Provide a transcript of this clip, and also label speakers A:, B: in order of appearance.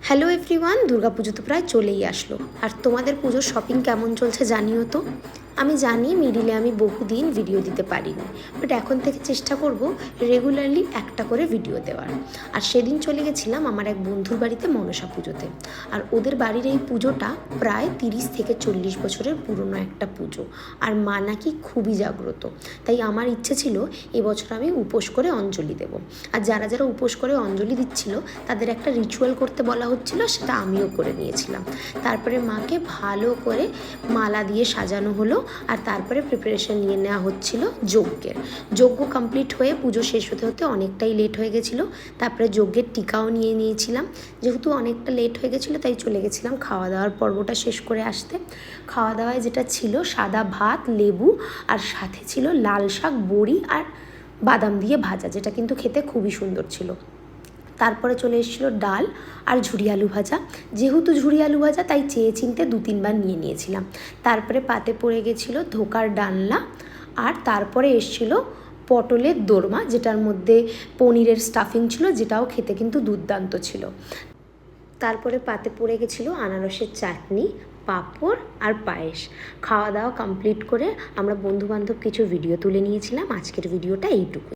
A: Hello everyone, Durga Puja তো প্রায় চলেই আসলো। আর তোমাদের পুজোর শপিং কেমন চলছে জানিও তো। আমি জানি মিডিলে আমি বহুদিন ভিডিও দিতে পারিনি, বাট এখন থেকে চেষ্টা করব রেগুলারলি একটা করে ভিডিও দেওয়ার। আর সেদিন চলে গেছিলাম আমার এক বন্ধুর বাড়িতে মনসা পুজোতে। আর ওদের বাড়ির এই পুজোটা প্রায় 30 থেকে 40 বছরের পুরনো একটা পুজো। আর মা নাকি খুবই জাগ্রত, তাই আমার ইচ্ছে ছিল এবছর আমি উপোস করে অঞ্জলি দেব। আর যারা যারা উপোস করে অঞ্জলি দিচ্ছিল তাদের একটা রিচুয়াল করতে বলা হচ্ছিল, সেটা আমিও করে নিয়েছিলাম। তারপরে মাকে ভালো করে মালা দিয়ে সাজানো হলো, আর তারপরে প্রিপারেশন নিয়ে নেওয়া হচ্ছিল যজ্ঞের। যজ্ঞ কমপ্লিট হয়ে পুজো শেষ হতে হতে অনেকটাই লেট হয়ে গেছিলো। তারপরে যজ্ঞের টিকাও নিয়ে নিয়েছিলাম। যেহেতু অনেকটা লেট হয়ে গেছিলো তাই চলে গেছিলাম খাওয়া দাওয়ার পর্বটা শেষ করে আসতে। খাওয়া দাওয়ায় যেটা ছিল সাদা ভাত, লেবু, আর সাথে ছিল লাল শাক, বড়ি আর বাদাম দিয়ে ভাজা, যেটা কিন্তু খেতে খুবই সুন্দর ছিল। তারপরে চলে এসেছিলো ডাল আর ঝুরি আলু ভাজা। যেহেতু ঝুরি আলু ভাজা তাই চেয়ে চিনতে 2-3 বার নিয়ে নিয়েছিলাম। তারপরে পাতে পড়ে গেছিলো ধোকার ডালনা, আর তারপরে এসেছিলো পটলের দোরমা, যেটার মধ্যে পনিরের স্টাফিং ছিল, যেটাও খেতে কিন্তু দুর্দান্ত ছিল। তারপরে পাতে পড়ে গেছিলো আনারসের চাটনি, পাঁপড় আর পায়েস। খাওয়া দাওয়া কমপ্লিট করে আমরা বন্ধুবান্ধব কিছু ভিডিও তুলে নিয়েছিলাম। আজকের ভিডিওটা এইটুকু।